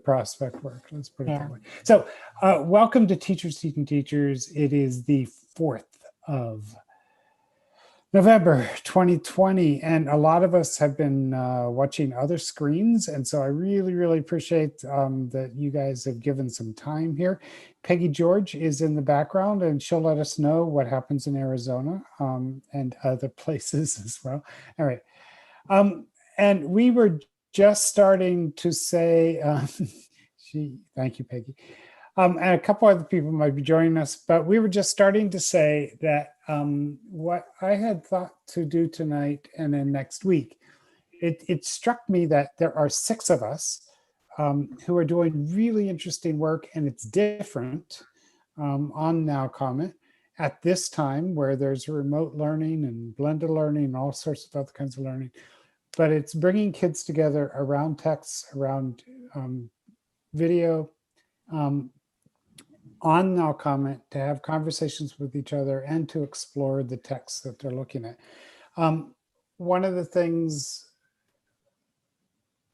prospect work. Let's put it Yeah. that way. So welcome to Teachers Teaching Teachers. It is the 4th of November 2020, and a lot of us have been watching other screens, and so I really, really appreciate that you guys have given some time here. Peggy George is in the background, and she'll let us know what happens in Arizona and other places as well. All right. And we were just starting to say, thank you, Peggy. And a couple other people might be joining us, but we were just starting to say that what I had thought to do tonight and then next week, it struck me that there are 6 of us who are doing really interesting work, and it's different on NowComment at this time where there's remote learning and blended learning and all sorts of other kinds of learning. But it's bringing kids together around text, around video, on NowComment to have conversations with each other and to explore the texts that they're looking at. One of the things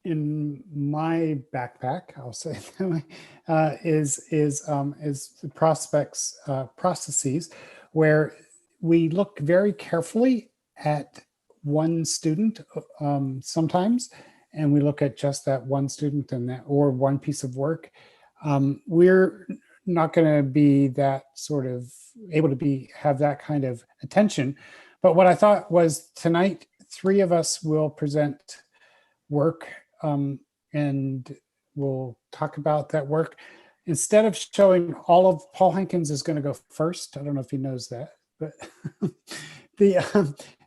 in my backpack, I'll say that way, is the processes where we look very carefully at one student sometimes, and we look at just that one student and that or one piece of work. We're not going to be that sort of able to have that kind of attention. But what I thought was tonight, 3 of us will present work and we'll talk about that work. Instead of showing all of Paul Hankins is going to go first. I don't know if he knows that, but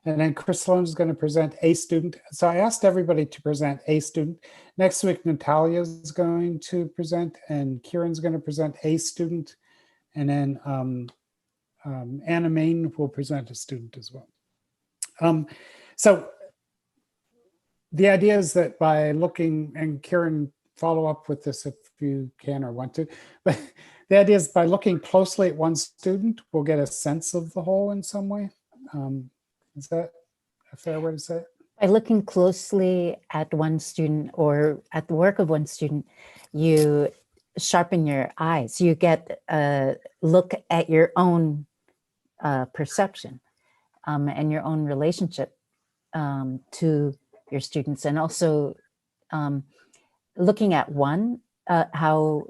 and then Chris Sloan is going to present a student. So I asked everybody to present a student. Next week, Natalia is going to present, and Kiran's going to present a student. And then Anna Maine will present a student as well. So the idea is that by looking, and Kiran, follow up with this if you can or want to, but the idea is by looking closely at one student, we'll get a sense of the whole in some way. Is that a fair way to say it? By looking closely at one student or at the work of one student, you sharpen your eyes. You get a look at your own perception and your own relationship to your students, and also looking at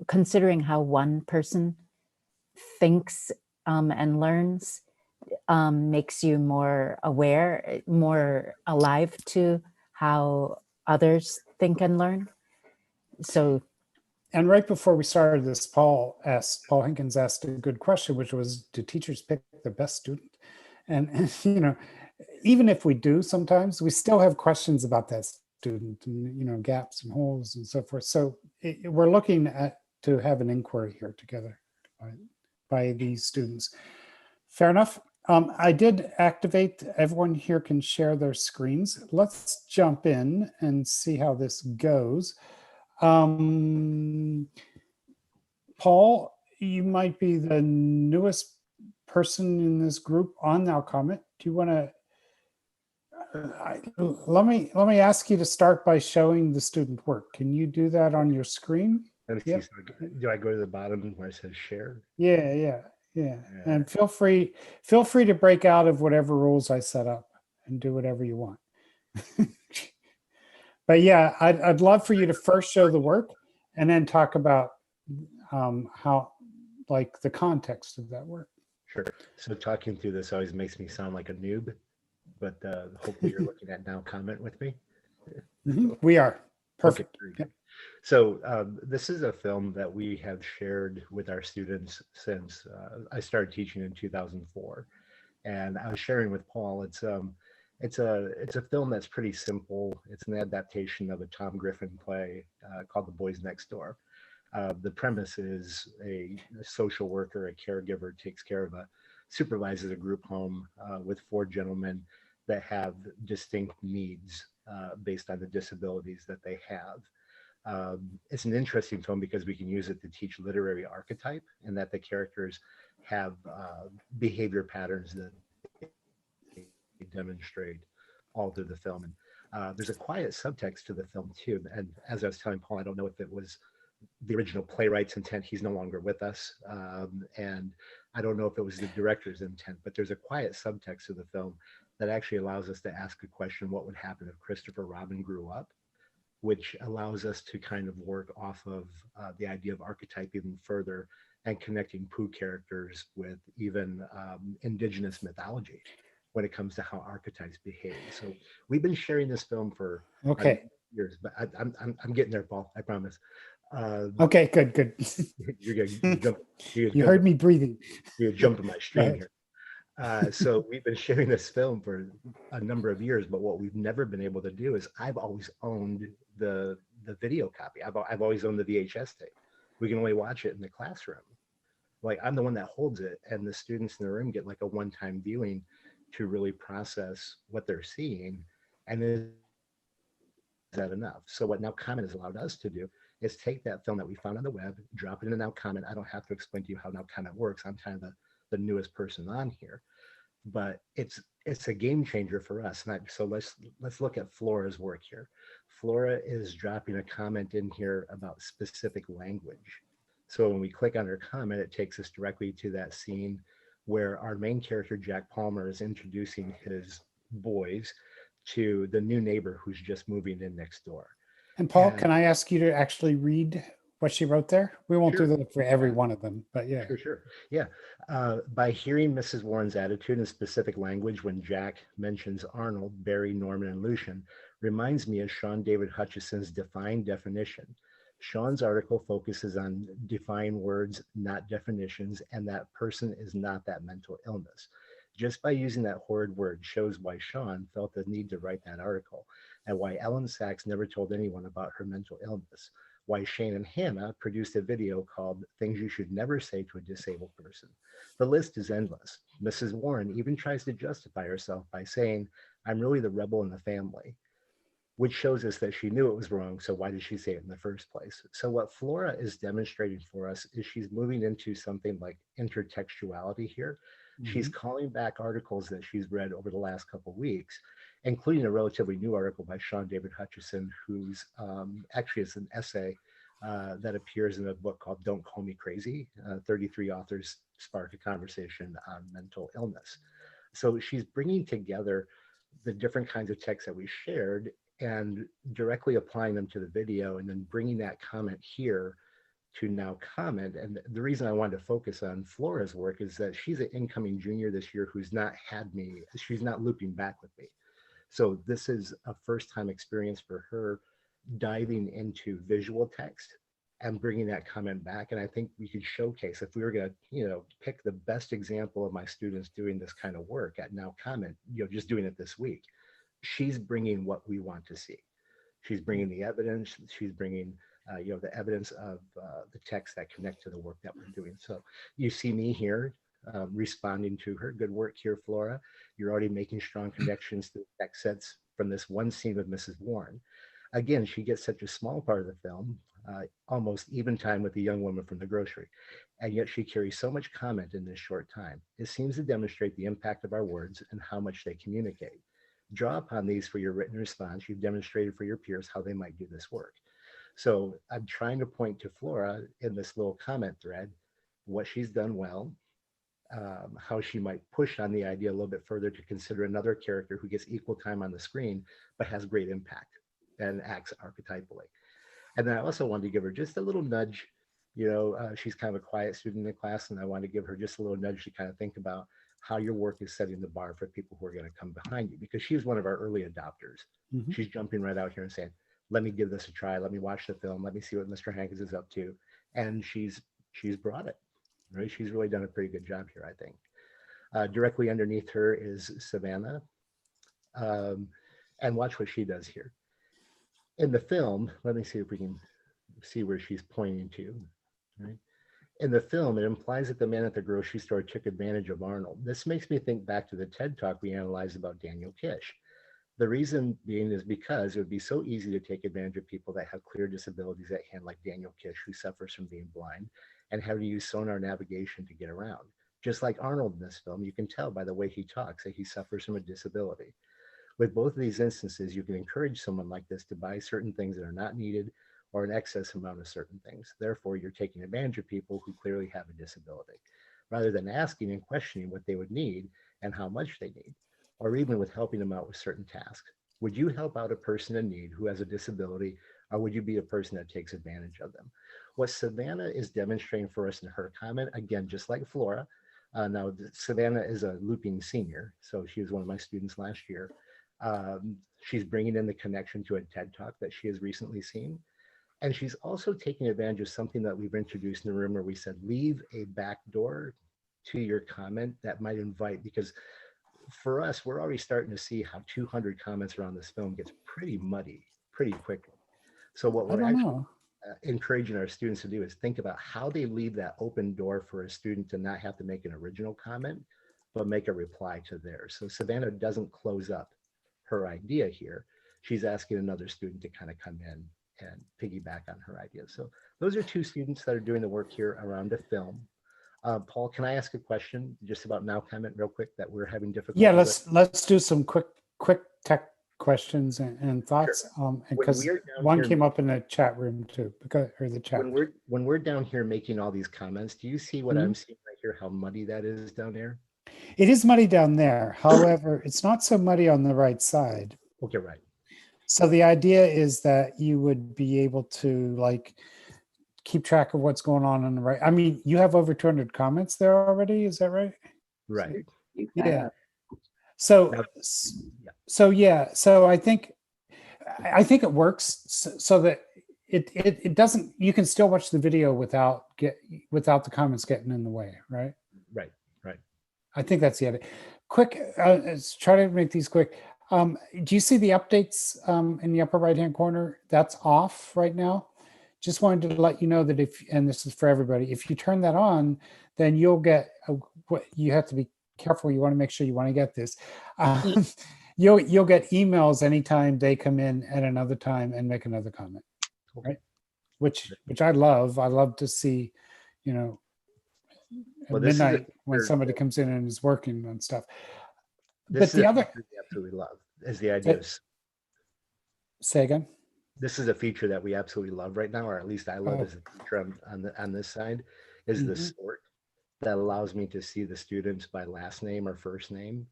considering how one person thinks and learns makes you more aware, more alive to how others think and learn. So, and right before we started this, Paul Hankins asked a good question, which was, do teachers pick the best student? And you know, even if we do, sometimes we still have questions about that student, and gaps and holes and so forth. So we're looking to have an inquiry here together by these students. Fair enough. I did activate, everyone here can share their screens. Let's jump in and see how this goes. Paul, you might be the newest person in this group on NowComment. Do you want to, let me ask you to start by showing the student work. Can you do that on your screen? Yep. Do I go to the bottom where it says share? Yeah. And feel free to break out of whatever rules I set up and do whatever you want. But yeah, I'd love for you to first show the work and then talk about how, like, the context of that work. Sure. So talking through this always makes me sound like a noob, but hopefully you're looking at NowComment with me. We are. Perfect. Okay, yep. So this is a film that we have shared with our students since I started teaching in 2004, and I was sharing with Paul. It's a film that's pretty simple. It's an adaptation of a Tom Griffin play called The Boys Next Door. The premise is a social worker, a caregiver, supervises a group home with 4 gentlemen that have distinct needs based on the disabilities that they have. It's an interesting film because we can use it to teach literary archetype, and that the characters have behavior patterns that they demonstrate all through the film. And there's a quiet subtext to the film too. And as I was telling Paul, I don't know if it was the original playwright's intent. He's no longer with us. And I don't know if it was the director's intent, but there's a quiet subtext to the film that actually allows us to ask a question: what would happen if Christopher Robin grew up? Which allows us to kind of work off of the idea of archetype even further and connecting Pooh characters with even indigenous mythology when it comes to how archetypes behave. So we've been sharing this film for Okay. years, but I'm getting there, Paul. I promise. Okay, good. You're gonna jump. You heard me breathing. You're jumping my Go stream ahead. here. So we've been sharing this film for a number of years, but what we've never been able to do is I've always owned the video copy. I've always owned the VHS tape. We can only watch it in the classroom. Like, I'm the one that holds it, and the students in the room get like a one-time viewing to really process what they're seeing. And is that enough? So what NowComment has allowed us to do is take that film that we found on the web, drop it in NowComment. I don't have to explain to you how NowComment works. I'm kind of the newest person on here, but it's a game changer for us. So let's look at Flora's work here. Flora is dropping a comment in here about specific language. So when we click on her comment, it takes us directly to that scene where our main character, Jack Palmer, is introducing his boys to the new neighbor who's just moving in next door. And Paul, can I ask you to actually read what she wrote there? We won't Sure. do that for every one of them, but yeah. Sure. Yeah. By hearing Mrs. Warren's attitude in specific language when Jack mentions Arnold, Barry, Norman, and Lucian, reminds me of Sean David Hutchison's Define Definition. Sean's article focuses on define words, not definitions, and that person is not that mental illness. Just by using that horrid word shows why Sean felt the need to write that article, and why Ellen Sachs never told anyone about her mental illness. Why Shane and Hannah produced a video called Things You Should Never Say to a Disabled Person. The list is endless. Mrs. Warren even tries to justify herself by saying, I'm really the rebel in the family, which shows us that she knew it was wrong, so why did she say it in the first place? So what Flora is demonstrating for us is she's moving into something like intertextuality here. Mm-hmm. She's calling back articles that she's read over the last couple of weeks, including a relatively new article by Sean David Hutchison, who's actually it's an essay that appears in a book called Don't Call Me Crazy. 33 authors spark a conversation on mental illness. So she's bringing together the different kinds of texts that we shared and directly applying them to the video, and then bringing that comment here to NowComment. And the reason I wanted to focus on Flora's work is that she's an incoming junior this year who's not had me, she's not looping back with me. So this is a first time experience for her diving into visual text and bringing that comment back. And I think we could showcase, if we were going to, pick the best example of my students doing this kind of work at NowComment, just doing it this week, she's bringing what we want to see. She's bringing the evidence. She's bringing, the evidence of the texts that connect to the work that we're doing. So you see me here responding to her. Good work here, Flora. You're already making strong connections to the text sets from this one scene with Mrs. Warren. Again, she gets such a small part of the film, almost even time with the young woman from the grocery, and yet she carries so much comment in this short time. It seems to demonstrate the impact of our words and how much they communicate. Draw upon these for your written response. You've demonstrated for your peers how they might do this work. So I'm trying to point to Flora in this little comment thread, what she's done well, how she might push on the idea a little bit further to consider another character who gets equal time on the screen, but has great impact and acts archetypally. And then I also wanted to give her just a little nudge. She's kind of a quiet student in the class, and I wanted to give her just a little nudge to kind of think about how your work is setting the bar for people who are going to come behind you, because she's one of our early adopters. Mm-hmm. She's jumping right out here and saying, let me give this a try. Let me watch the film. Let me see what Mr. Hankins is up to. And she's brought it, right? She's really done a pretty good job here, I think. Directly underneath her is Savannah. And watch what she does here. In the film, let me see if we can see where she's pointing to, right? In the film, it implies that the man at the grocery store took advantage of Arnold. This makes me think back to the TED Talk we analyzed about Daniel Kish. The reason being is because it would be so easy to take advantage of people that have clear disabilities at hand, like Daniel Kish, who suffers from being blind, and how to use sonar navigation to get around. Just like Arnold in this film, you can tell by the way he talks that he suffers from a disability. With both of these instances, you can encourage someone like this to buy certain things that are not needed or an excess amount of certain things. Therefore, you're taking advantage of people who clearly have a disability, rather than asking and questioning what they would need and how much they need, or even with helping them out with certain tasks. Would you help out a person in need who has a disability, or would you be a person that takes advantage of them? What Savannah is demonstrating for us in her comment, again, just like Flora, now Savannah is a looping senior, so she was one of my students last year. She's bringing in the connection to a TED Talk that she has recently seen. And she's also taking advantage of something that we've introduced in the room where we said, leave a back door to your comment that might invite, because for us, we're already starting to see how 200 comments around this film gets pretty muddy pretty quickly. So what we're actually encouraging our students to do is think about how they leave that open door for a student to not have to make an original comment, but make a reply to theirs. So Savannah doesn't close up her idea here. She's asking another student to kind of come in and piggyback on her ideas. So those are two students that are doing the work here around a film. Paul, can I ask a question just about NowComment real quick that we're having difficulty Yeah, with? let's do some quick tech questions and thoughts. Sure. Because one came up in the chat room too, because or the chat. When we're down here making all these comments, do you see what I'm seeing right here? How muddy that is down there? It is muddy down there. However, it's not so muddy on the right side. Okay, right. So the idea is that you would be able to like keep track of what's going on the right. I mean, you have over 200 comments there already. Is that right? Right. Yeah. So yeah. So I think it works so that it doesn't. You can still watch the video without the comments getting in the way, right? Right. I think that's the idea. Quick, let's try to make these quick. Do you see the updates in the upper right-hand corner? That's off right now. Just wanted to let you know that and this is for everybody, if you turn that on, then you'll get, you have to be careful. You want to make sure you want to get this. You'll get emails anytime they come in at another time and make another comment, right? Which I love. I love to see, at midnight when somebody comes in and is working on stuff. This is the other feature we absolutely love is the idea of. Say again. This is a feature that we absolutely love right now, or at least I love as a teacher on this side, is the sort that allows me to see the students by last name or first name,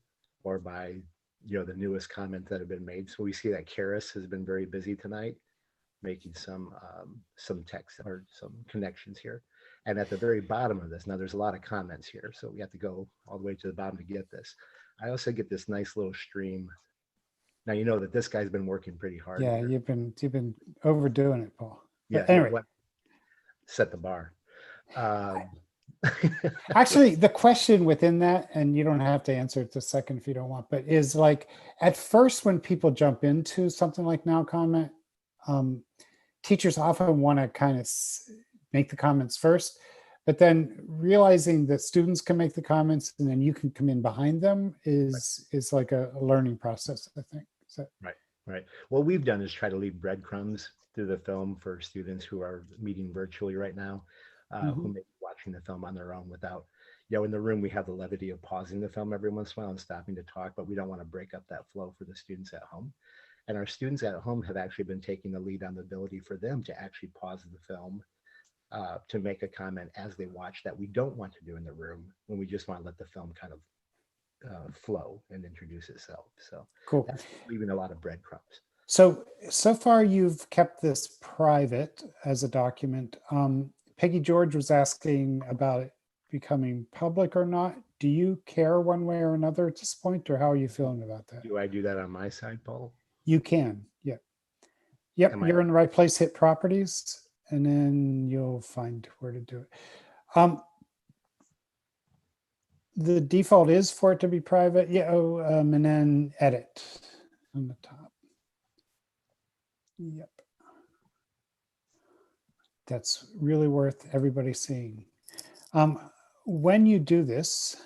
or by the newest comment that have been made. So we see that Karis has been very busy tonight, making some text or some connections here. And at the very bottom of this, now there's a lot of comments here, so we have to go all the way to the bottom to get this. I also get this nice little stream. Now you know that this guy's been working pretty hard. Yeah, here. You've been overdoing it, Paul. Yeah. But anyway, set the bar. Actually, the question within that, and you don't have to answer it this second if you don't want, but is like at first when people jump into something like NowComment, teachers often want to kind of make the comments first, but then realizing that students can make the comments and then you can come in behind them is like a learning process, I think. So. Right. What we've done is try to leave breadcrumbs through the film for students who are meeting virtually right now, who may be watching the film on their own without, in the room we have the levity of pausing the film every once in a while and stopping to talk, but we don't want to break up that flow for the students at home. And our students at home have actually been taking the lead on the ability for them to actually pause the film to make a comment as they watch that we don't want to do in the room when we just want to let the film kind of flow and introduce itself. So cool. That's leaving a lot of breadcrumbs. So far you've kept this private as a document. Peggy George was asking about it becoming public or not. Do you care one way or another at this point, or how are you feeling about that? Do I do that on my side, Paul? You can, yeah. Yep, you're in the right place, hit properties, and then you'll find where to do it. The default is for it to be private. Yeah, and then edit on the top. Yep. That's really worth everybody seeing. When you do this,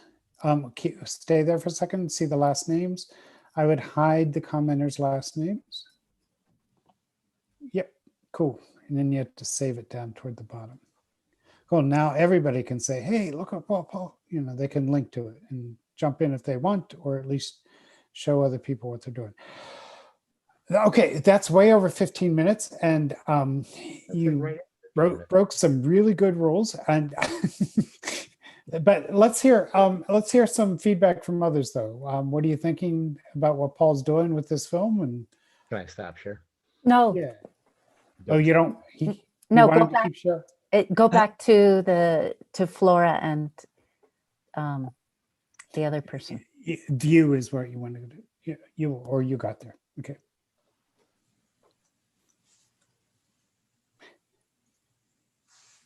stay there for a second and see the last names. I would hide the commenters' last names. Yep, cool. And then you have to save it down toward the bottom. Cool, now everybody can say, hey, look at Paul. They can link to it and jump in if they want, or at least show other people what they're doing. Okay, that's way over 15 minutes, and you right at 15 minutes. broke some really good rules. And but let's hear some feedback from others, though. What are you thinking about what Paul's doing with this film? And Can I stop share? No, yeah, oh, you don't. You no, go wanted to back. keep share? Go back to Flora and the other person. View is where you want to do. Yeah, you got there. Okay.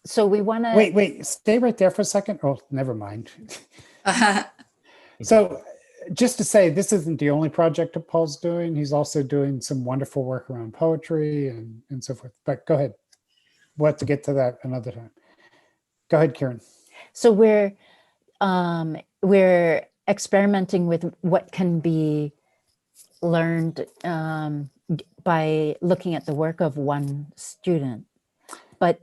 So we want to Wait, stay right there for a second. Oh, never mind. So just to say, this isn't the only project that Paul's doing. He's also doing some wonderful work around poetry and so forth. But go ahead. We'll have to get to that another time. Go ahead, Kiran. So we're experimenting with what can be learned by looking at the work of one student, but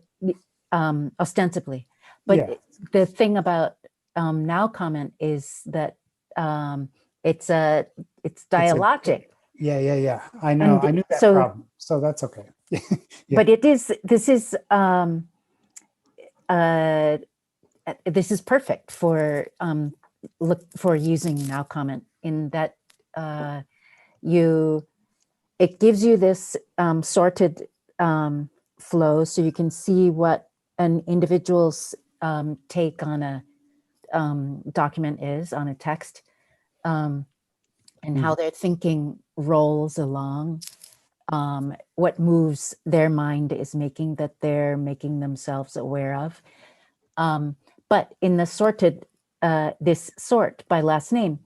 ostensibly. But Yeah. the thing about NowComment is that it's dialogic. Yeah. I know. And I knew that so- problem. So that's okay. Yeah. But this is perfect for using NowComment in that it gives you this sorted flow, so you can see what an individual's take on a document is, on a text, and how their thinking rolls along, what moves their mind is making that they're making themselves aware of. But in the sorted, this sort by last name,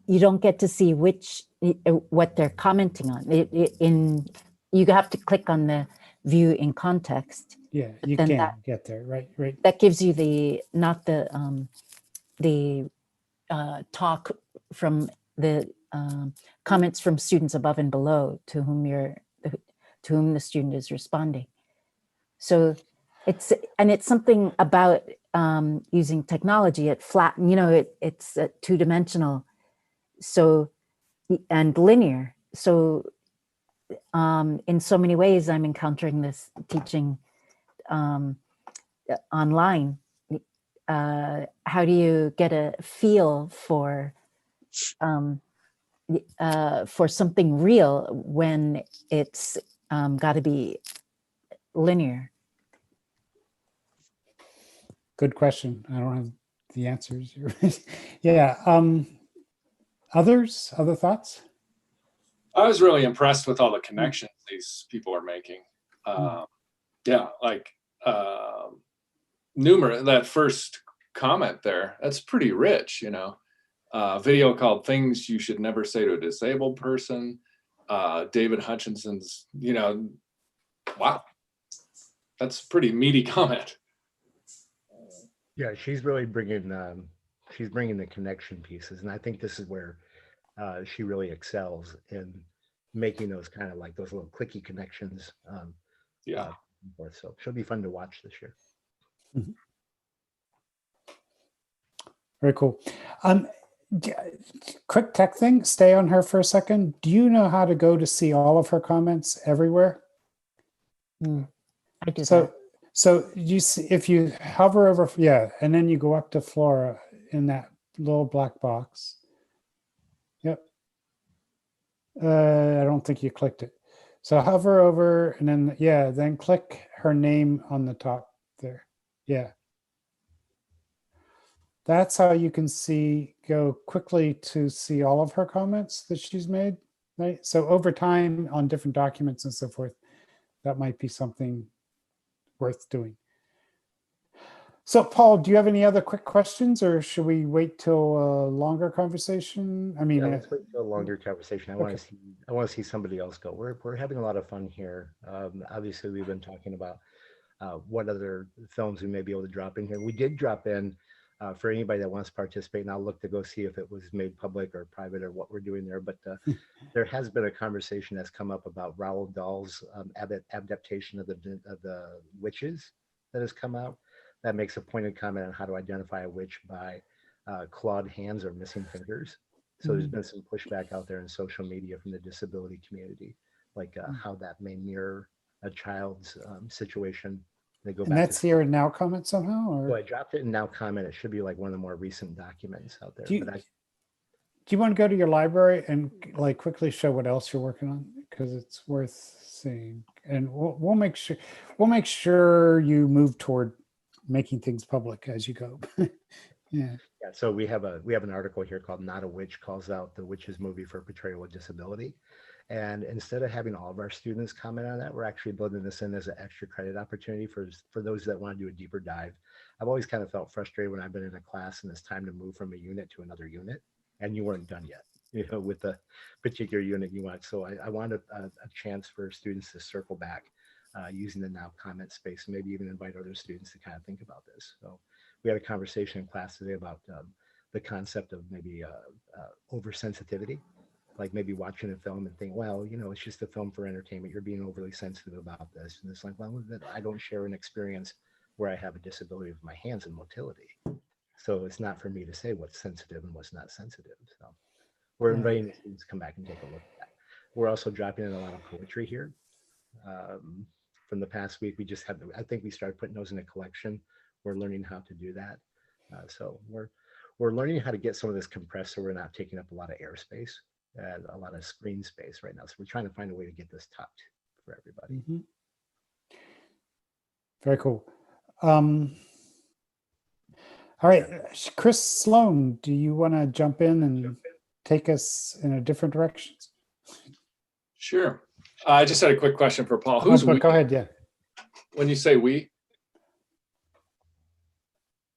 you don't get to see what they're commenting on. You have to click on the view in context. Yeah, you then can't get there. Right. That gives you not the talk from the comments from students above and below to whom the student is responding. So it's something about using technology. It's two-dimensional, so and linear. So in so many ways, I'm encountering this teaching online. How do you get a feel for something real when it's got to be linear? Good question. I don't have the answers. Yeah. Other thoughts? I was really impressed with all the connections these people are making. Yeah, like that first comment there, that's pretty rich, video called Things You Should Never Say to a Disabled Person. David Hutchinson's, wow, that's a pretty meaty comment. Yeah, she's really bringing the connection pieces, and I think this is where she really excels in making those kind of like those little clicky connections. So she'll be fun to watch this year. Mm-hmm. Very cool. Quick tech thing. Stay on her for a second. Do you know how to go to see all of her comments everywhere? I do that. So you see, if you hover over, and then you go up to Flora in that little black box. Yep. I don't think you clicked it. So hover over and then, then click her name on the top there. Yeah. That's how you can go quickly to see all of her comments that she's made, right? So over time on different documents and so forth, that might be something worth doing. So Paul, do you have any other quick questions, or should we wait till a longer conversation? I mean, let's wait till a longer conversation. I want to see somebody else go. We're having a lot of fun here. Obviously, we've been talking about what other films we may be able to drop in here. We did drop in for anybody that wants to participate, and I'll look to go see if it was made public or private or what we're doing there. But there has been a conversation that's come up about Roald Dahl's adaptation of the witches that has come out. That makes a pointed comment on how to identify a witch by clawed hands or missing fingers. So there's been some pushback out there in social media from the disability community. like how that may mirror a child's situation. They go And back that's to here in NowComment somehow, or so I dropped it in NowComment. It should be like one of the more recent documents out there. do you, But do you want to go to your library and like quickly show what else you're working on? Because it's worth seeing. And we'll make sure you move toward making things public as you go. Yeah. yeah, so we have an article here called "Not a Witch Calls Out the Witch's Movie for Portrayal of Disability." And instead of having all of our students comment on that, we're actually building this in as an extra credit opportunity for those that want to do a deeper dive. I've always kind of felt frustrated when I've been in a class and it's time to move from a unit to another unit, and you weren't done yet, with the particular unit you want. So I want a chance for students to circle back using the NowComment space, and maybe even invite other students to kind of think about this. So we had a conversation in class today about the concept of maybe oversensitivity. Like maybe watching a film and think, well, it's just a film for entertainment. You're being overly sensitive about this. And it's like, well, I don't share an experience where I have a disability with my hands and motility. So it's not for me to say what's sensitive and what's not sensitive. So we're inviting the students to come back and take a look at that. We're also dropping in a lot of poetry here. From the past week, I think we started putting those in a collection. We're learning how to do that. So we're learning how to get some of this compressed so we're not taking up a lot of airspace and a lot of screen space right now. So we're trying to find a way to get this tucked for everybody. Mm-hmm. Very cool. All right, Chris Sloan, do you want to jump in and take us in a different direction? Sure. I just had a quick question for Paul. Who's we? Go ahead, yeah. When you say we,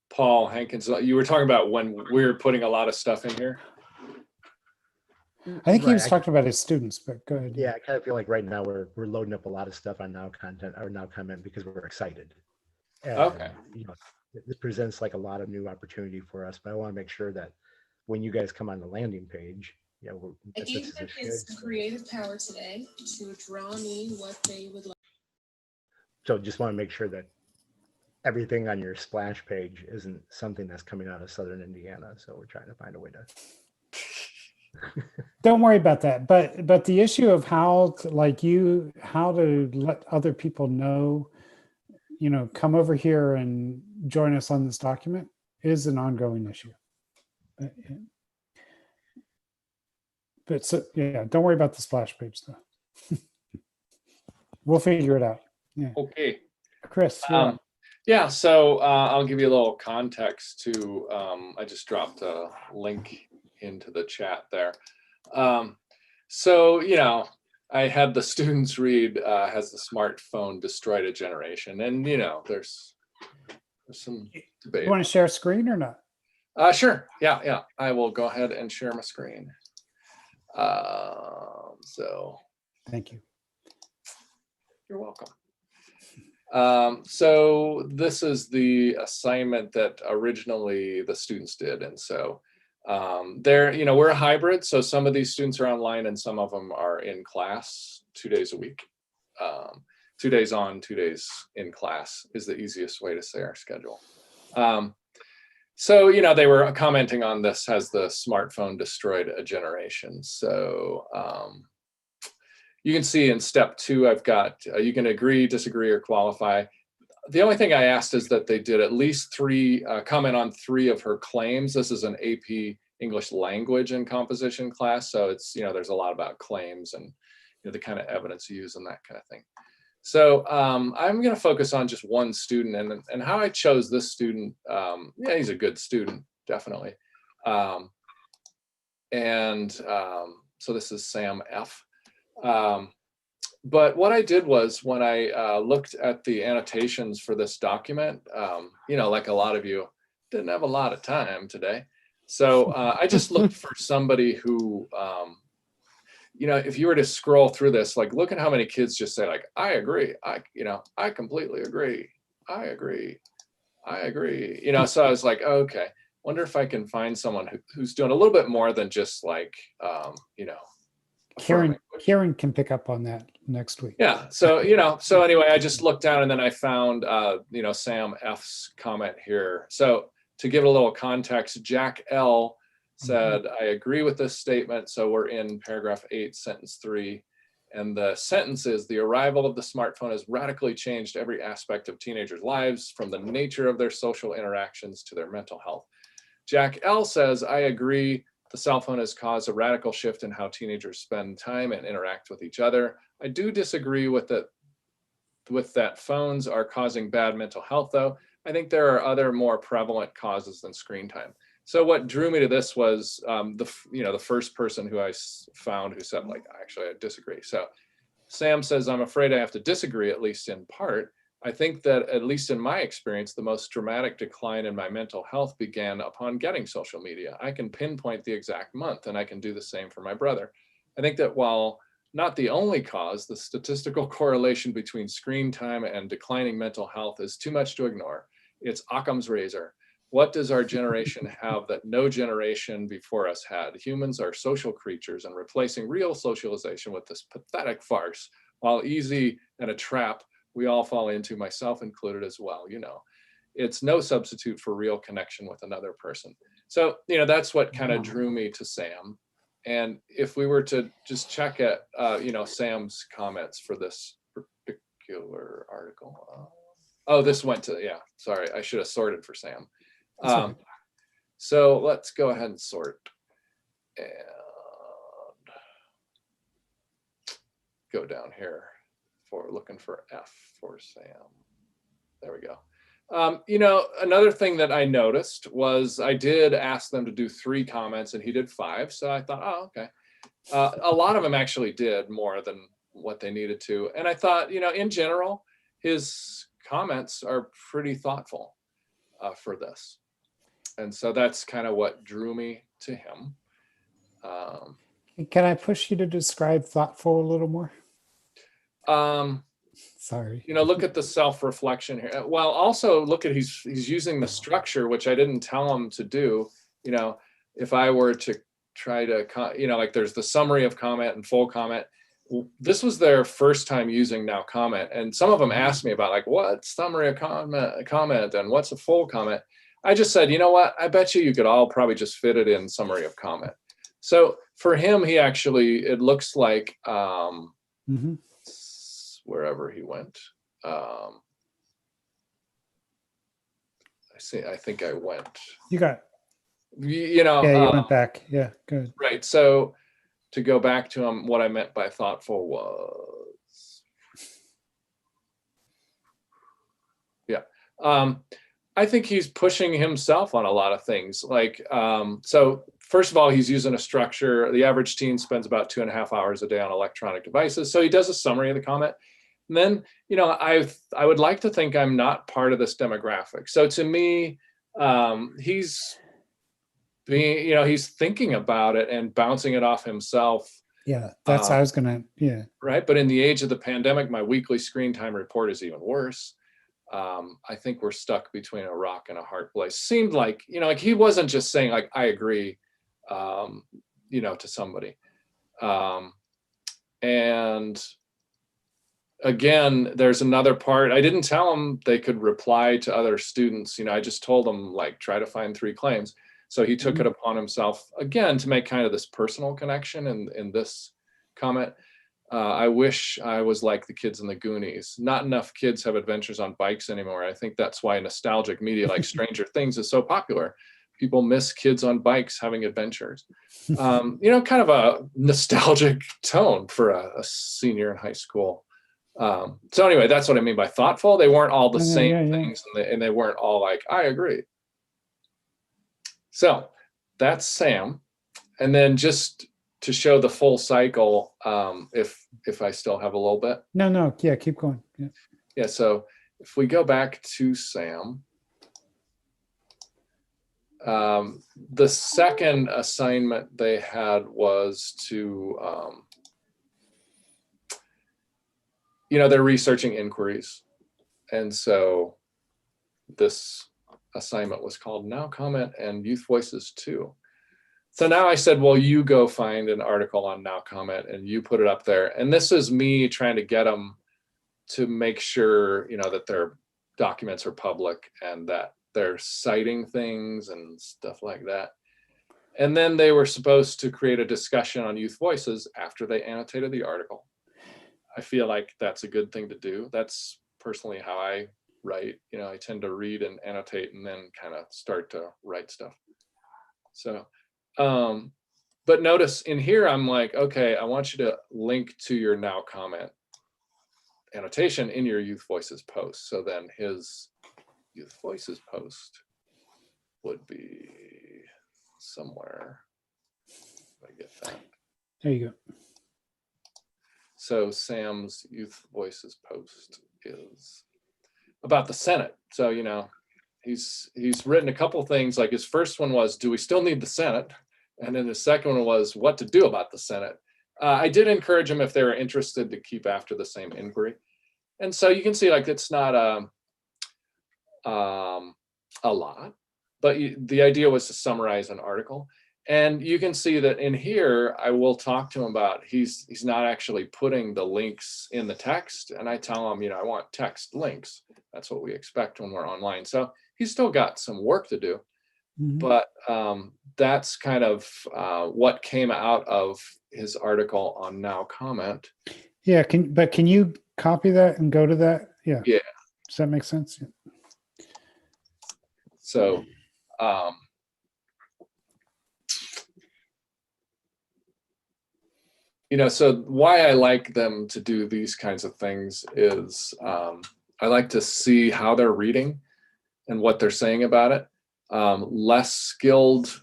Paul, Hankins, you were talking about when we're putting a lot of stuff in here? I think he was talking about his students, but go ahead. Yeah, I kind of feel like right now we're loading up a lot of stuff on NowComment because we're excited. And, okay. This presents like a lot of new opportunity for us, but I want to make sure that when you guys come on the landing page, I gave them his creative power today to draw me what they would like. So just want to make sure that everything on your splash page isn't something that's coming out of Southern Indiana. So we're trying to find a way to. Don't worry about that. But the issue of how to let other people know, come over here and join us on this document is an ongoing issue. But so, yeah, don't worry about the splash page though. We'll figure it out. Yeah. Okay. Chris. Yeah, so I'll give you a little context to, I just dropped a link into the chat there. So, I had the students read, has the smartphone destroyed a generation? And, there's some debate. You want to share a screen or not? Sure, yeah. I will go ahead and share my screen. So. Thank you. You're welcome. So this is the assignment that originally the students did. And so we're a hybrid. So some of these students are online and some of them are in class 2 days a week. 2 days on, 2 days in class is the easiest way to say our schedule. So, they were commenting on this, has the smartphone destroyed a generation? So, you can see in step 2, I've got, you can agree, disagree, or qualify. The only thing I asked is that they did at least 3, comment on 3 of her claims. This is an AP English language and composition class. So it's, there's a lot about claims and the kind of evidence you use and that kind of thing. So I'm going to focus on just one student and how I chose this student. Yeah, he's a good student, definitely. So this is Sam F. But what I did was when I looked at the annotations for this document, like a lot of you didn't have a lot of time today. So I just looked for somebody who, if you were to scroll through this, like, look at how many kids just say like, I agree. I completely agree. I agree. So I was like, oh, okay, wonder if I can find someone who's doing a little bit more than just like, Kiran can pick up on that next week. Yeah. So, so anyway, I just looked down and then I found, Sam F's comment here. So to give it a little context, Jack L said, I agree with this statement. So we're in paragraph 8, sentence 3. And the sentence is, the arrival of the smartphone has radically changed every aspect of teenagers' lives, from the nature of their social interactions to their mental health. Jack L. says, I agree. The cell phone has caused a radical shift in how teenagers spend time and interact with each other. I do disagree with that phones are causing bad mental health, though. I think there are other more prevalent causes than screen time. So what drew me to this was the first person who I found who said, like, actually, I disagree. So Sam says, I'm afraid I have to disagree, at least in part. I think that, at least in my experience, the most dramatic decline in my mental health began upon getting social media. I can pinpoint the exact month, and I can do the same for my brother. I think that while not the only cause, the statistical correlation between screen time and declining mental health is too much to ignore. It's Occam's razor. What does our generation have that no generation before us had? Humans are social creatures, and replacing real socialization with this pathetic farce, while easy and a trap we all fall into, myself included as well, it's no substitute for real connection with another person. So, that's what kind of drew me to Sam. And if we were to just check at, Sam's comments for this particular article. Oh, this went to, yeah, sorry, I should have sorted for Sam. So let's go ahead and sort and go down here for looking for F for Sam. There we go. Another thing that I noticed was I did ask them to do 3 comments and he did 5. So I thought, oh, okay. A lot of them actually did more than what they needed to. And I thought, in general, his comments are pretty thoughtful for this. And so that's kind of what drew me to him. Can I push you to describe thoughtful a little more? Sorry. Look at the self-reflection here. Well, also look at he's using the structure, which I didn't tell him to do. If I were to try to, like there's the summary of comment and full comment. This was their first time using NowComment, and some of them asked me about, like, what's summary of comment and what's a full comment. I just said, you know what? I bet you could all probably just fit it in summary of comment. So for him, he actually, it looks like wherever he went. I think I went. You got. Yeah, you went back. Yeah, good. Right. So to go back to him, what I meant by thoughtful was, yeah. I think he's pushing himself on a lot of things. Like, so first of all, he's using a structure. The average teen spends about 2.5 hours a day on electronic devices. So he does a summary of the comment. And then, I would like to think I'm not part of this demographic. So to me, he's being, he's thinking about it and bouncing it off himself. Yeah, that's how I was gonna, yeah. Right. But in the age of the pandemic, my weekly screen time report is even worse. I think we're stuck between a rock and a hard place. Seemed like, like he wasn't just saying, like, I agree, to somebody. And again, there's another part. I didn't tell them they could reply to other students. I just told them, like, try to find 3 claims. So he took it upon himself, again, to make kind of this personal connection in this comment. I wish I was like the kids in the Goonies. Not enough kids have adventures on bikes anymore. I think that's why nostalgic media like Stranger Things is so popular. People miss kids on bikes having adventures. Kind of a nostalgic tone for a senior in high school. So anyway, that's what I mean by thoughtful. They weren't all the same things, and they weren't all like, I agree. So that's Sam. And then just to show the full cycle, if I still have a little bit. No, yeah, keep going. Yeah, so if we go back to Sam, the second assignment they had was to, they're researching inquiries. And so this assignment was called NowComment and Youth Voices 2. So now I said, well, you go find an article on NowComment and you put it up there. And this is me trying to get them to make sure, that their documents are public and that they're citing things and stuff like that. And then they were supposed to create a discussion on Youth Voices after they annotated the article. I feel like that's a good thing to do. That's personally how I write. You know, I tend to read and annotate and then kind of start to write stuff. So, but notice in here, I'm like, okay, I want you to link to your NowComment annotation in your Youth Voices post. So then his Youth Voices post would be somewhere. I get that. There you go. So Sam's Youth Voices post is about the Senate. So, you know, he's written a couple things. Like his first one was, do we still need the Senate? And then the second one was what to do about the Senate. I did encourage them, if they were interested, to keep after the same inquiry. And so you can see, like, it's not a lot, but the idea was to summarize an article. And you can see that in here, I will talk to him about, he's not actually putting the links in the text. And I tell him, you know, I want text links. That's what we expect when we're online. So he's still got some work to do. Mm-hmm. But that's kind of what came out of his article on NowComment. Yeah, can you copy that and go to that? Yeah. Yeah. Does that make sense? Yeah. So you know, so why I like them to do these kinds of things is I like to see how they're reading and what they're saying about it. Less skilled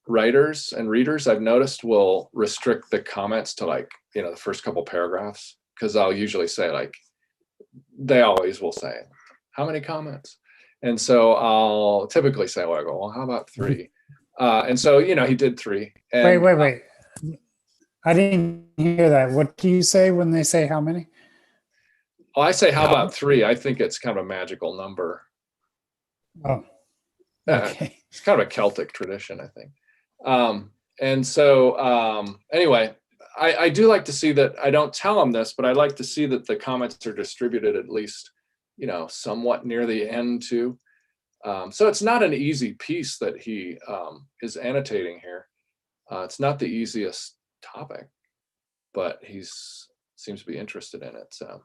writers and readers, I've noticed, will restrict the comments to, like, you know, the first couple paragraphs, because I'll usually say, like, they always will say, how many comments? And so I'll typically say, well, I go, well, how about 3? And so, you know, he did 3. And, wait. I didn't hear that. What do you say when they say how many? Oh, I say, how about 3? I think it's kind of a magical number. Oh, okay. It's kind of a Celtic tradition, I think. And so anyway, I do like to see that. I don't tell them this, but I like to see that the comments are distributed at least, you know, somewhat near the end too. So it's not an easy piece that he is annotating here. It's not the easiest topic, but seems to be interested in it. So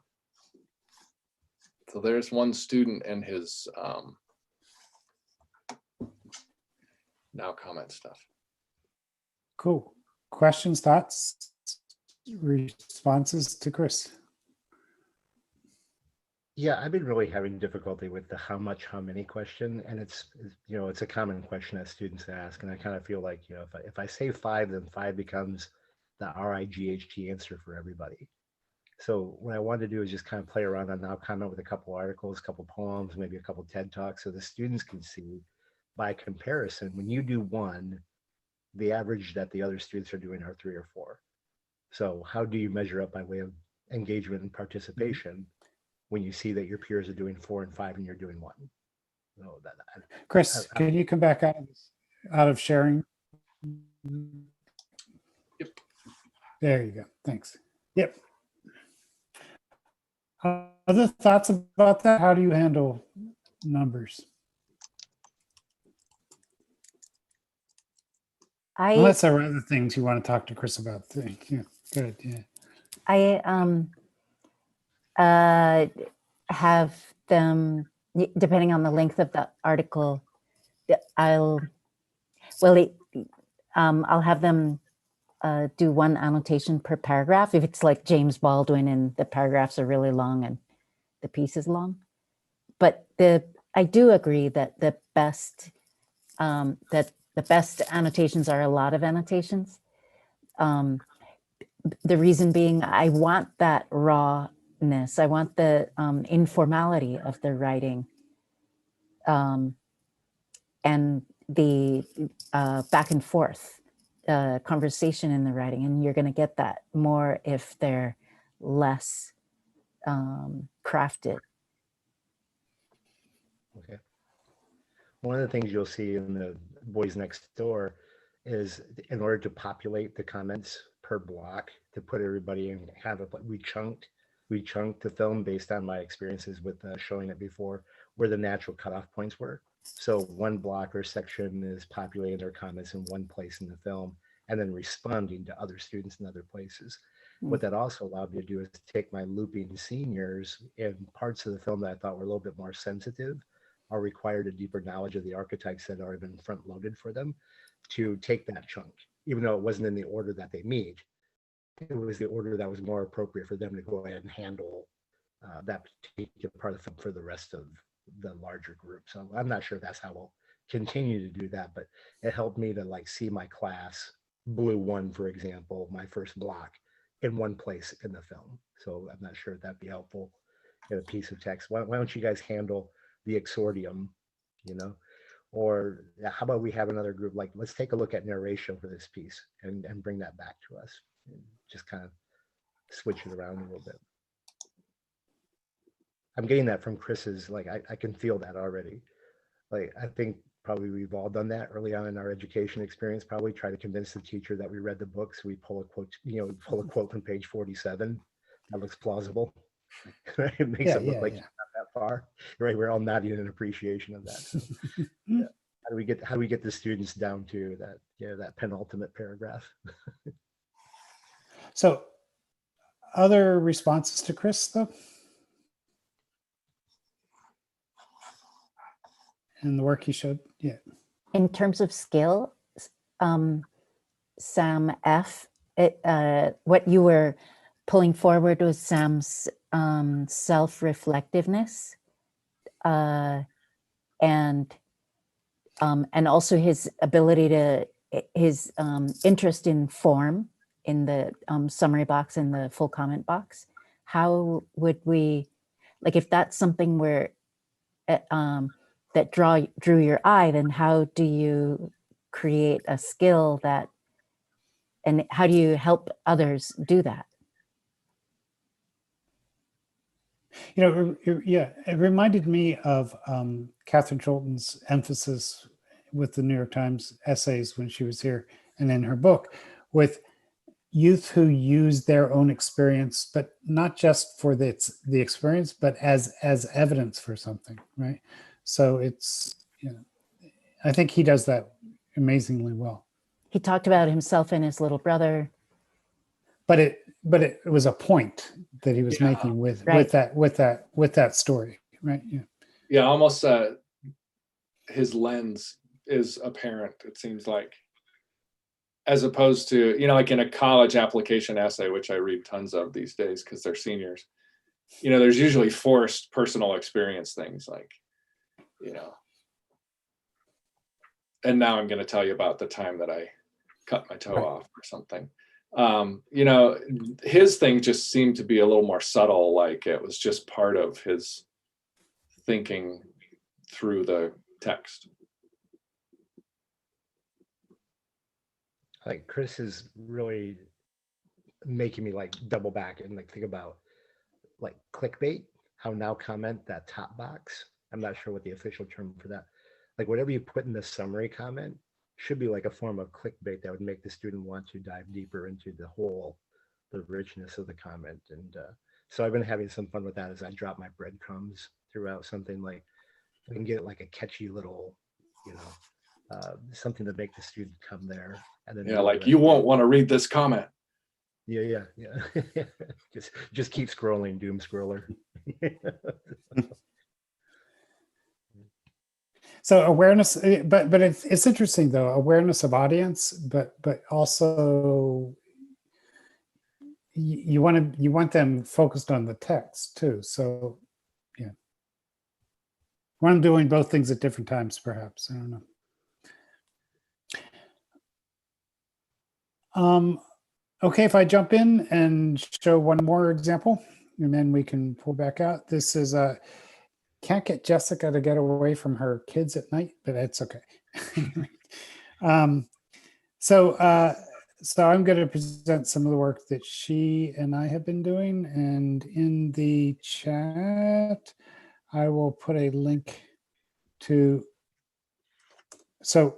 there's one student and his NowComment stuff. Cool. Questions, thoughts, responses to Chris? Yeah, I've been really having difficulty with the how much, how many question, and it's you know, it's a common question that students ask, and I kind of feel like, you know, if I say 5, then 5 becomes the RIGHT answer for everybody. So what I wanted to do is just kind of play around on NowComment with a couple articles, a couple poems, maybe a couple TED Talks, so the students can see by comparison, when you do 1, the average that the other students are doing are 3 or 4. So how do you measure up by way of engagement and participation when you see that your peers are doing 4 and 5 and you're doing 1? So Chris, can you come back out of sharing? Yep. There you go. Thanks. Yep. Other thoughts about that? How do you handle numbers? Unless there are other things you want to talk to Chris about. Yeah, good. Yeah. I have them, depending on the length of the article, I'll have them do 1 annotation per paragraph. If it's like James Baldwin and the paragraphs are really long and the piece is long. But I do agree that the best annotations are a lot of annotations. The reason being, I want that rawness. I want the informality of the writing, and the back and forth conversation in the writing. And you're going to get that more if they're less crafted. Okay. One of the things you'll see in the Boys Next Door is, in order to populate the comments per block, to put everybody in, have it, we chunked the film based on my experiences with showing it before, where the natural cutoff points were. So 1 block or section is populating their comments in one place in the film and then responding to other students in other places. What that also allowed me to do is take my looping seniors in parts of the film that I thought were a little bit more sensitive or required a deeper knowledge of the archetypes that had already been front loaded for them, to take that chunk, even though it wasn't in the order that they meet. It was the order that was more appropriate for them to go ahead and handle that particular part of the film for the rest of the larger group. So I'm not sure if that's how we'll continue to do that, but it helped me to like see my class, Blue 1, for example, my first block, in one place in the film. So I'm not sure if that'd be helpful in a piece of text. Why don't you guys handle the exordium, you know? Or how about we have another group, like, let's take a look at narration for this piece and bring that back to us. And just kind of switch it around a little bit. I'm getting that from Chris's, like, I can feel that already. Like, I think probably we've all done that early on in our education experience, probably try to convince the teacher that we read the book. So we pull a quote, pull a quote from page 47. That looks plausible. It makes it look like it's not that far. Right. We're all nodding in appreciation of that. So, yeah. How do we get the students down to that, that penultimate paragraph? So other responses to Chris, though? And the work he showed? Yeah. In terms of skill, Sam F., what you were pulling forward was Sam's self-reflectiveness and also his ability to, his interest in form in the summary box and the full comment box. How would we, like, if that's something where that drew your eye, then how do you create a skill that, and how do you help others do that? It reminded me of Catherine Cholton's emphasis with the New York Times essays when she was here, and in her book, with youth who use their own experience, but not just for the experience, but as evidence for something, right? So it's, I think he does that amazingly well. He talked about himself and his little brother. But it was a point that he was making with that story, right? Yeah. Yeah, almost his lens is apparent, it seems like, as opposed to, like in a college application essay, which I read tons of these days because they're seniors, there's usually forced personal experience things like, and now I'm going to tell you about the time that I cut my toe off or something. His thing just seemed to be a little more subtle, like it was just part of his thinking through the text. Like Chris is really making me like double back and like think about like clickbait, how NowComment, that top box. I'm not sure what the official term for that. Like whatever you put in the summary comment should be like a form of clickbait that would make the student want to dive deeper into the richness of the comment. And so I've been having some fun with that as I drop my breadcrumbs throughout something like, we can get like a catchy little, something to make the student come there. And then like you won't want to read this comment. Yeah. just keep scrolling, doom scroller. So awareness, but it's interesting though, awareness of audience, but also you want them focused on the text too. So yeah, I'm doing both things at different times, perhaps. I don't know. Okay, if I jump in and show one more example, and then we can pull back out. This is can't get Jessica to get away from her kids at night, but it's okay. So I'm going to present some of the work that she and I have been doing, and in the chat, I will put a link to. So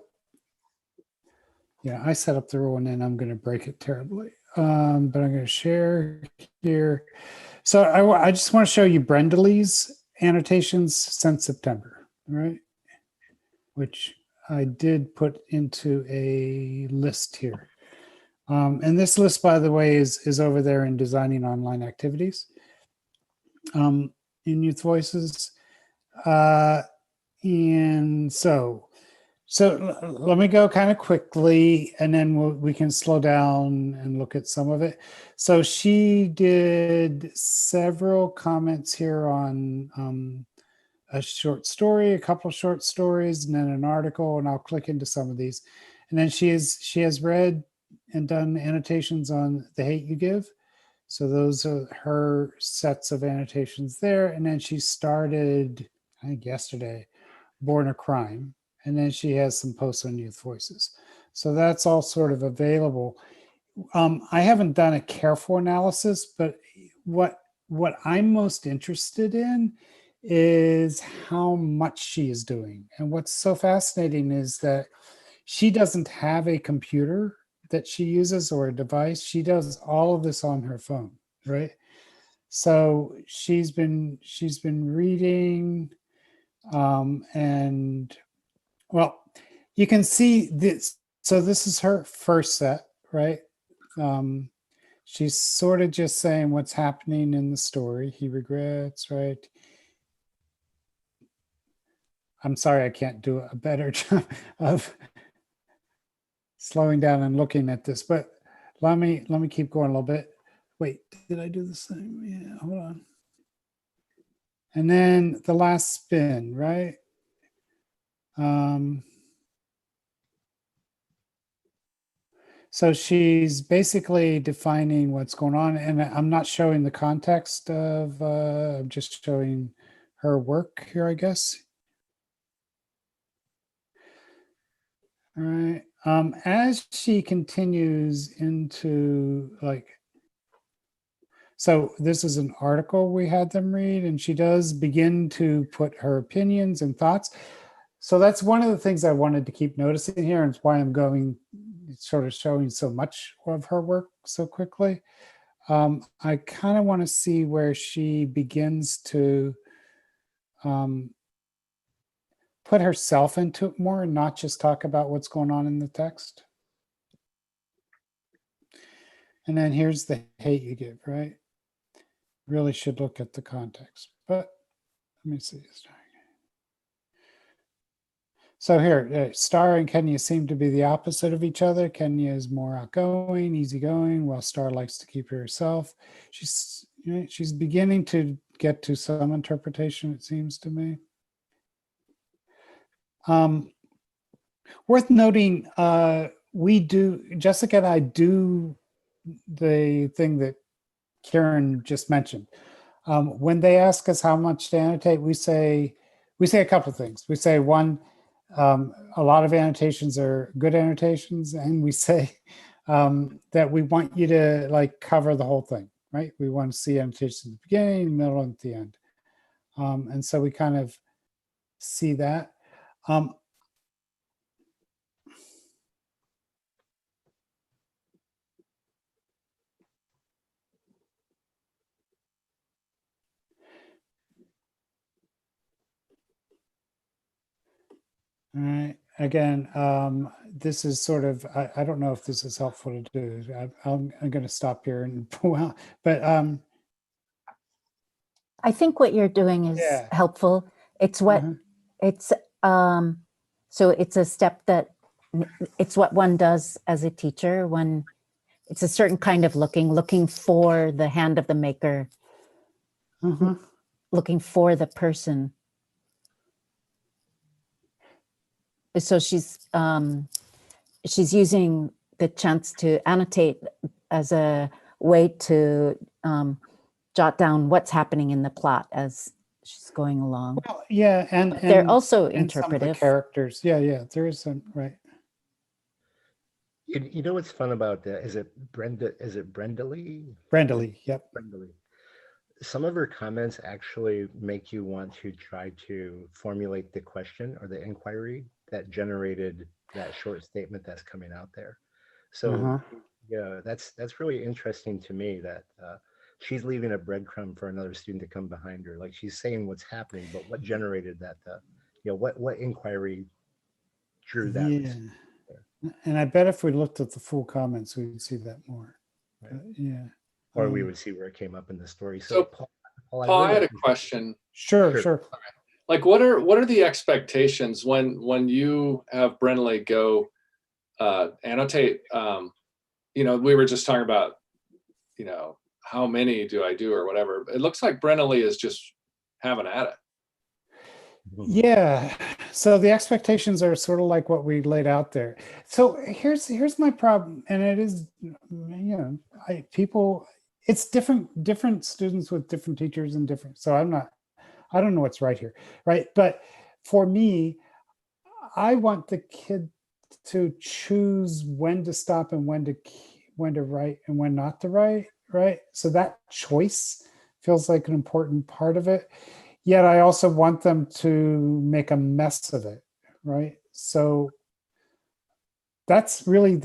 yeah, I set up the rule and then I'm going to break it terribly, but I'm going to share here. So I just want to show you Brendaly's annotations since September, right? Which I did put into a list here. And this list, by the way, is over there in designing online activities in Youth Voices. And so let me go kind of quickly, and then we can slow down and look at some of it. So she did several comments here on a short story, a couple of short stories, and then an article, and I'll click into some of these. And then she has read and done annotations on The Hate You Give. So those are her sets of annotations there. And then she started, I think yesterday, Born a Crime. And then she has some posts on Youth Voices. So that's all sort of available. I haven't done a careful analysis, but what I'm most interested in is how much she is doing. And what's so fascinating is that she doesn't have a computer that she uses or a device. She does all of this on her phone, right? So she's been reading, and well, you can see this. So this is her first set, right? She's sort of just saying what's happening in the story. He regrets, right? I'm sorry, I can't do a better job of slowing down and looking at this, but let me keep going a little bit. Wait, did I do the same? Yeah, hold on. And then the last spin, right? So she's basically defining what's going on, and I'm not showing the context of, I'm just showing her work here, I guess. All right. As she continues into so this is an article we had them read, and she does begin to put her opinions and thoughts. So that's one of the things I wanted to keep noticing here, and it's why I'm going sort of showing so much of her work so quickly. I kind of want to see where she begins to put herself into it more and not just talk about what's going on in the text. And then here's The Hate You Give, right? Really should look at the context, but let me see. So here, Star and Kenya seem to be the opposite of each other. Kenya is more outgoing, easygoing, while Star likes to keep to herself. She's beginning to get to some interpretation, it seems to me. Worth noting, Jessica and I do the thing that Kiran just mentioned. When they ask us how much to annotate, we say a couple of things. We say, one, a lot of annotations are good annotations, and we say that we want you to cover the whole thing, right? We want to see annotations at the beginning, middle, and at the end. And so we kind of see that. All right. Again, this is sort of, I don't know if this is helpful to do. I'm going to stop here and pull out, but I think what you're doing is helpful. It's what it's so it's a step that it's what one does as a teacher when it's a certain kind of looking for the hand of the maker, looking for the person. So she's using the chance to annotate as a way to jot down what's happening in the plot as she's going along. Well, yeah, and they're also and interpretive. some of the characters. Yeah, there is some, right. You know what's fun about that? Is it brendaly? Brendaly, yep. Brendaly. Some of her comments actually make you want to try to formulate the question or the inquiry that generated that short statement that's coming out there. So yeah, that's really interesting to me that she's leaving a breadcrumb for another student to come behind her. Like she's saying what's happening, but what generated that? What inquiry drew that? Yeah. And I bet if we looked at the full comments, we would see that more. Right. Yeah. Or we would see where it came up in the story. So, Paul, Paul, I had a question. Sure. Like, what are the expectations when you have brendaly go annotate? You know, we were just talking about, you know, how many do I do or whatever. It looks like brendaly is just having at it. Yeah. So the expectations are sort of like what we laid out there. So here's my problem, and it is, you know, it's different students with different teachers and different. So I don't know what's right here, right? But for me, I want the kid to choose when to stop and when to write and when not to write, right? So that choice feels like an important part of it. Yet I also want them to make a mess of it, right? So that's really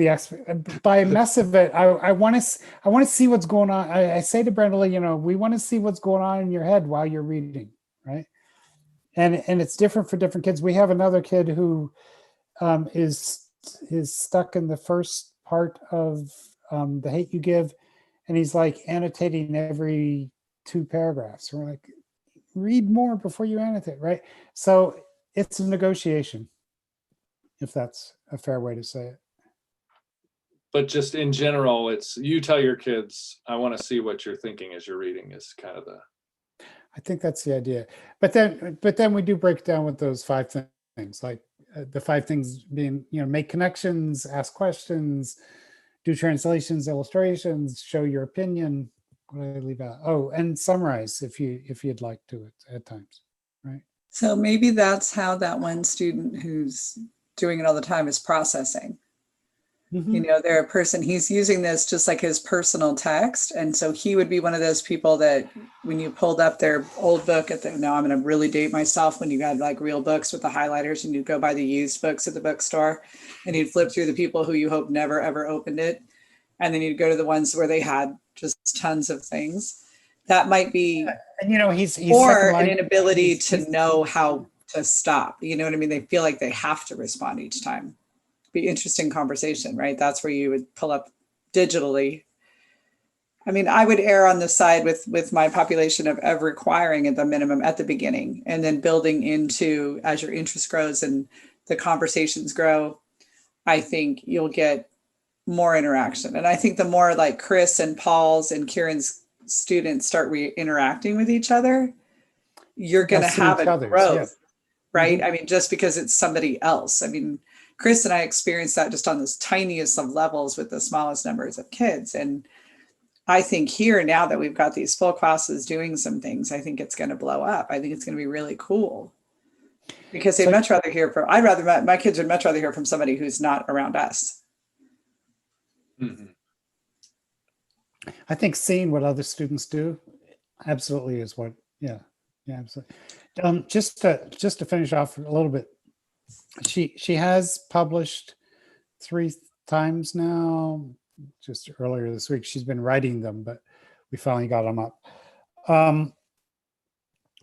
by a mess of it. I want to see what's going on. I say to Brenda, you know, we want to see what's going on in your head while you're reading, right? And it's different for different kids. We have another kid who is stuck in the first part of The Hate You Give, and he's like annotating every 2 paragraphs. We're like, read more before you annotate, right? So it's a negotiation, if that's a fair way to say it. But just in general, it's, you tell your kids, I want to see what you're thinking as you're reading, is kind of the. I think that's the idea. But then we do break down with those 5 things, like the 5 things being, you know, make connections, ask questions, do translations, illustrations, show your opinion. What did I leave out? Oh, and summarize if you'd like to at times, right? So maybe that's how that one student who's doing it all the time is processing. You know, they're a person, he's using this just like his personal text. And so he would be one of those people that when you pulled up their old book now I'm going to really date myself, when you got like real books with the highlighters and you'd go buy the used books at the bookstore and you'd flip through the people who you hope never, ever opened it. And then you'd go to the ones where they had just tons of things. That might be, and you know, he's or an inability to know how to stop. You know what I mean? They feel like they have to respond each time. Be interesting conversation, right? That's where you would pull up digitally. I mean, I would err on the side with my population of requiring at the minimum at the beginning, and then building into as your interest grows and the conversations grow. I think you'll get more interaction. And I think the more like Chris and Paul's and Kiran's students start interacting with each other, you're going to have a growth, yeah. Right? I mean, just because it's somebody else. I mean, Chris and I experienced that just on this tiniest of levels with the smallest numbers of kids. And I think here, now that we've got these full classes doing some things, I think it's going to blow up. I think it's going to be really cool, because they'd much rather hear from, my kids would much rather hear from somebody who's not around us. Mm-hmm. I think seeing what other students do absolutely is what, yeah, absolutely. Just to finish off a little bit, she has published 3 times now. Just earlier this week, she's been writing them, but we finally got them up. On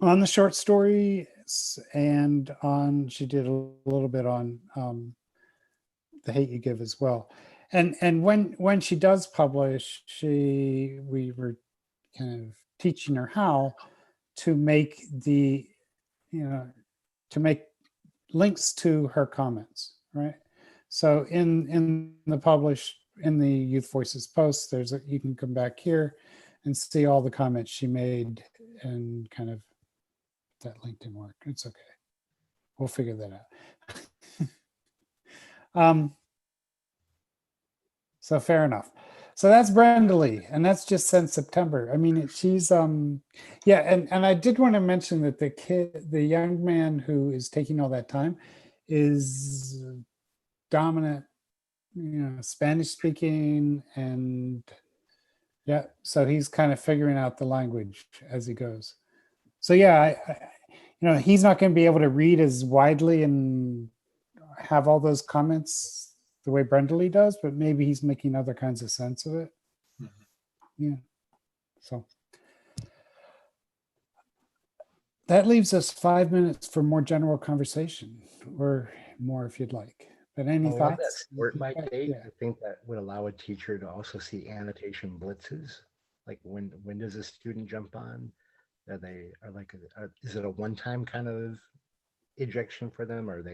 the short stories, and she did a little bit on The Hate You Give as well. And when she does publish, we were kind of teaching her how to make to make links to her comments, right? So in the Youth Voices post, you can come back here and see all the comments she made, and kind of, that link didn't work. It's okay. We'll figure that out. So fair enough. So that's brendaly, and that's just since September. I mean, she's yeah, and I did want to mention that the young man who is taking all that time is dominant, Spanish speaking, and yeah, so he's kind of figuring out the language as he goes. So yeah, he's not going to be able to read as widely and have all those comments the way brendaly does, but maybe he's making other kinds of sense of it. Mm-hmm. Yeah. So that leaves us 5 minutes for more general conversation, or more if you'd like. But any Oh, what that thoughts? sport might take, Yeah. I think that would allow a teacher to also see annotation blitzes. Like when does a student jump on? Is it a one-time kind of ejection for them? Or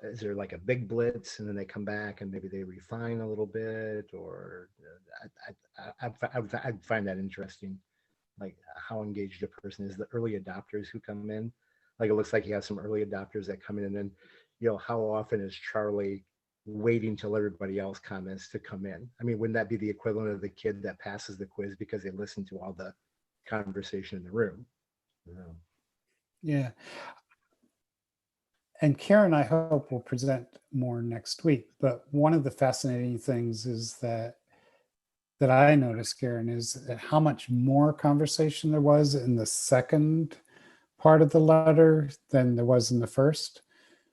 is there like a big blitz and then they come back and maybe they refine a little bit? Or I'd find that interesting, like how engaged a person is. The early adopters who come in, like it looks like you have some early adopters that come in, and then how often is Charlie waiting till everybody else comments to come in? I mean, wouldn't that be the equivalent of the kid that passes the quiz because they listen to all the conversation in the room? Yeah. And Kiran, I hope, will present more next week. But one of the fascinating things is that I noticed, Kiran, is how much more conversation there was in the second part of the letter than there was in the first.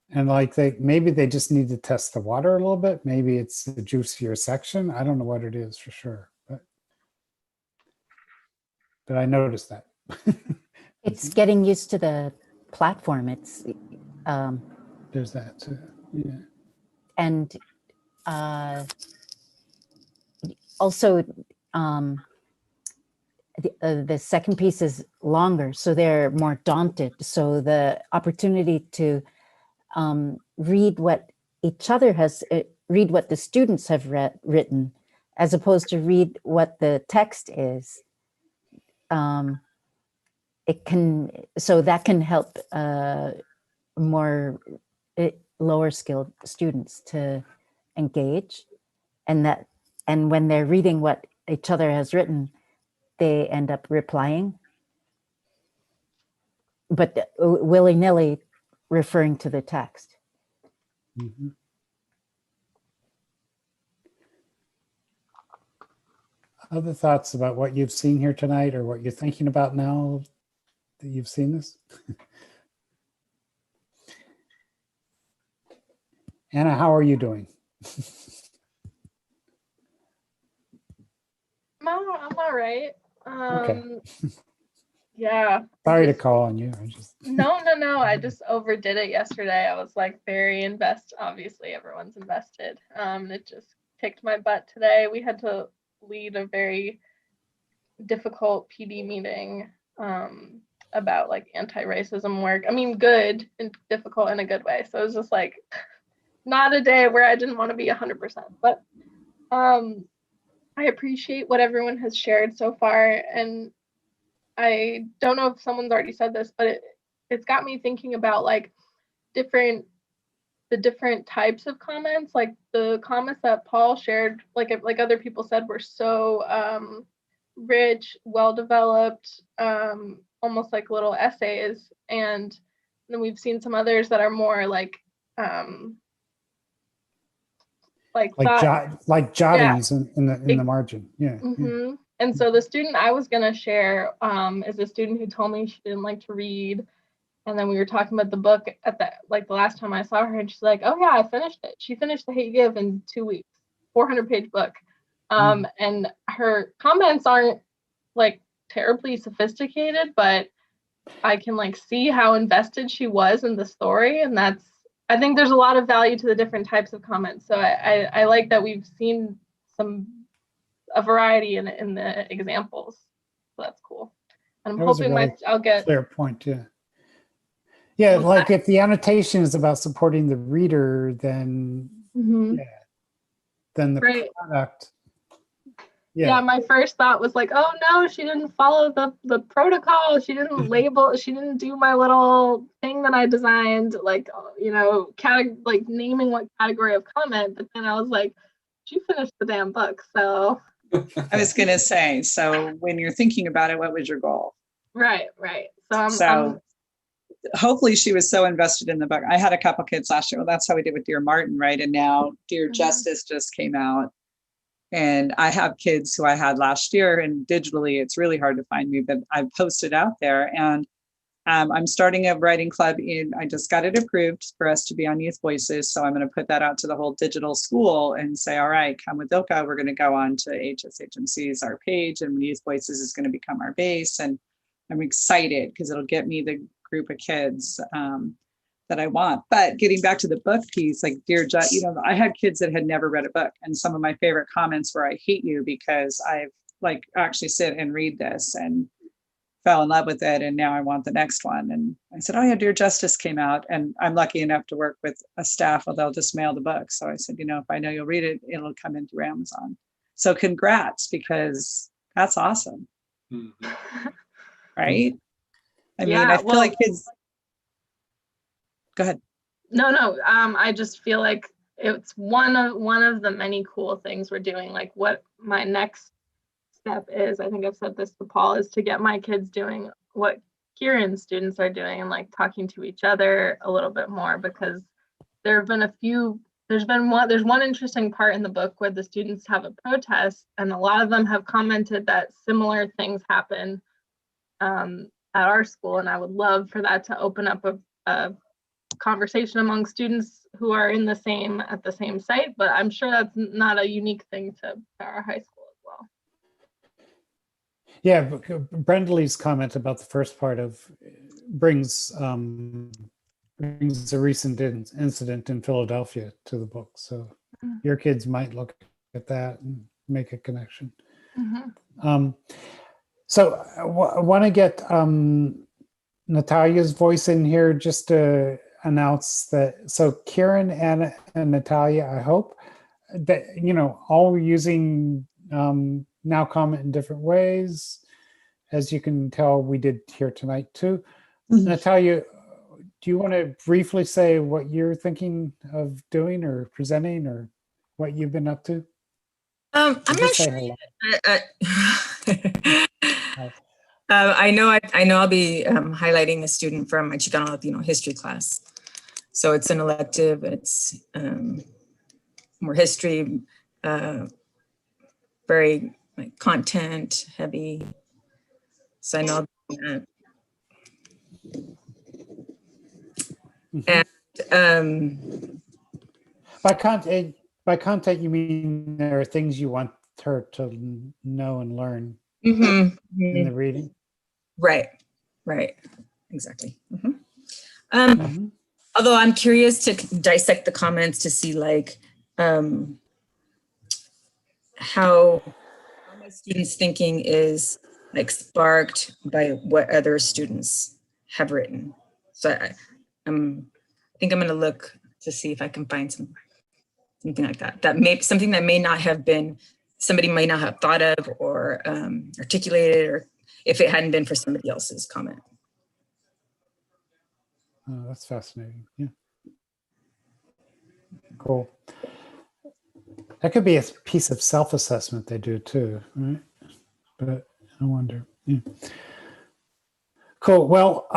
And like maybe they just need to test the water a little bit. Maybe it's the juicier section. I don't know what it is for sure, but I noticed that. It's getting used to the platform. It's There's that too. Yeah. and also the second piece is longer, so they're more daunted. So the opportunity to read what each other has, read what the students have written, as opposed to read what the text is. It can, so that can help more lower skilled students to engage, and when they're reading what each other has written, they end up replying, but willy-nilly referring to the text. Mm-hmm. Other thoughts about what you've seen here tonight or what you're thinking about now that you've seen this? Anna, how are you doing? I'm all right. Okay. Yeah. Sorry to call on you. No. I just overdid it yesterday. I was like very invested. Obviously, everyone's invested. It just kicked my butt today. We had to lead a very difficult PD meeting about like anti-racism work. I mean, good and difficult in a good way. So it was just like not a day where I didn't want to be 100%. But I appreciate what everyone has shared so far, and I don't know if someone's already said this, but it's got me thinking about like the different types of comments. Like the comments that Paul shared, like other people said, were so rich, well-developed, almost like little essays. And then we've seen some others that are more like jottings in the margin. Yeah. Mm-hmm. And so the student I was gonna share is a student who told me she didn't like to read. And then we were talking about the book at the last time I saw her, and she's like, "Oh yeah, I finished it." She finished The Hate You Give in 2 weeks, 400-page book. And her comments aren't like terribly sophisticated, but I can like see how invested she was in the story, and I think there's a lot of value to the different types of comments. So I like that we've seen a variety in the examples. So that's cool. And I'm hoping I'll get clear point. Yeah. Yeah, like if the annotation is about supporting the reader, then then the product. Yeah, my first thought was like, oh no, she didn't follow the protocol. She didn't label. She didn't do my little thing that I designed, like like naming what category of comment. But then I was like, she finished the damn book, so. I was gonna say, so when you're thinking about it, what was your goal? Right. So hopefully she was so invested in the book. I had a couple kids last year. Well, that's how we did with Dear Martin, right? And now Dear Justice just came out. And I have kids who I had last year, and digitally, it's really hard to find me, but I've posted out there. And I'm starting a writing club I just got it approved for us to be on Youth Voices. So I'm going to put that out to the whole digital school and say, all right, come with Ilka. We're going to go on to HSHMC's, our page, and Youth Voices is going to become our base. And I'm excited because it'll get me the group of kids. that I want. But getting back to the book piece, like Dear Judge, you know, I had kids that had never read a book, and some of my favorite comments were, "I hate you because I've like actually sit and read this and fell in love with it, and now I want the next one." And I said, "Oh yeah, Dear Justice came out, and I'm lucky enough to work with a staff where they'll just mail the book." So I said, you know, if I know you'll read it, it'll come in through Amazon. So congrats, because that's awesome, right? I mean, I feel like kids. Go ahead. No. I just feel like it's one of the many cool things we're doing. Like what my next step is, I think I've said this to Paul, is to get my kids doing what Kiran's students are doing and like talking to each other a little bit more, because there's one interesting part in the book where the students have a protest, and a lot of them have commented that similar things happen at our school, and I would love for that to open up a conversation among students who are at the same site, but I'm sure that's not a unique thing to our high school as well. Yeah, Brendaly's comment about the first part brings a recent incident in Philadelphia to the book. So your kids might look at that and make a connection. So I want to get Natalia's voice in here just to announce that. So Kiran and Natalia, I hope that, you know, all using NowComment in different ways. As you can tell, we did here tonight too. Natalia, do you want to briefly say what you're thinking of doing or presenting, or what you've been up to? I'm not sure. I know I'll be highlighting a student from my Chicano Latino history class. So it's an elective, it's more history, very like content heavy. So I know I'll be doing that. And by content, you mean there are things you want her to know and learn in the reading? Right, exactly. Although I'm curious to dissect the comments to see like how my students' thinking is like sparked by what other students have written. So I think I'm going to look to see if I can find something like that. Something that may not have been, somebody might not have thought of or articulated, or if it hadn't been for somebody else's comment. Oh, that's fascinating. Yeah. Cool. That could be a piece of self-assessment they do too, right? But I wonder. Yeah. Cool. Well,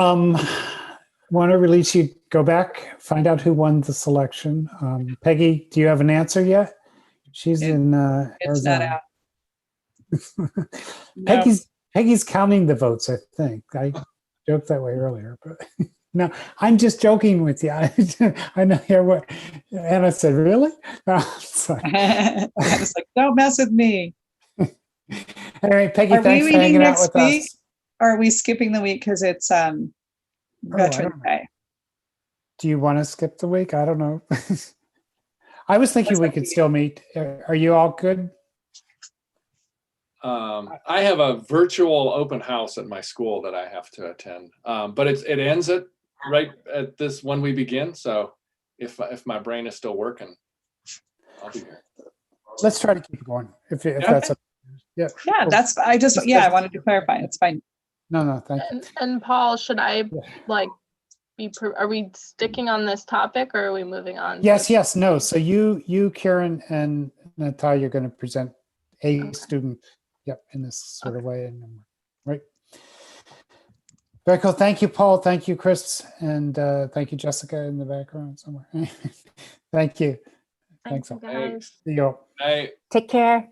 want to release you, go back, find out who won the selection. Peggy, do you have an answer yet? She's in It's not Arizona. out. Peggy's counting the votes, I think. I joked that way earlier, but no, I'm just joking with you. I know here what Anna said. Really? I was like, don't mess with me. All right, Peggy, Are thanks we for hanging reading out next with week? us. Or are we skipping the week because it's Veterans Day? Do you want to skip the week? I don't know. I was thinking we could still meet. Are you all good? I have a virtual open house at my school that I have to attend, but it ends right at this when we begin. So if my brain is still working, I'll be here. Let's try to keep it going. If that's okay. Yeah. Yeah, that's. I wanted to clarify. It's fine. No, thank you. And Paul, should I are we sticking on this topic, or are we moving on? Yes, no. So you, Kiran, and Natalia are going to present a student, in this sort of way, and right. Very cool. Thank you, Paul. Thank you, Chris, and thank you, Jessica, in the background somewhere. Thank you. Thanks all. guys. See you all. Bye. Take care.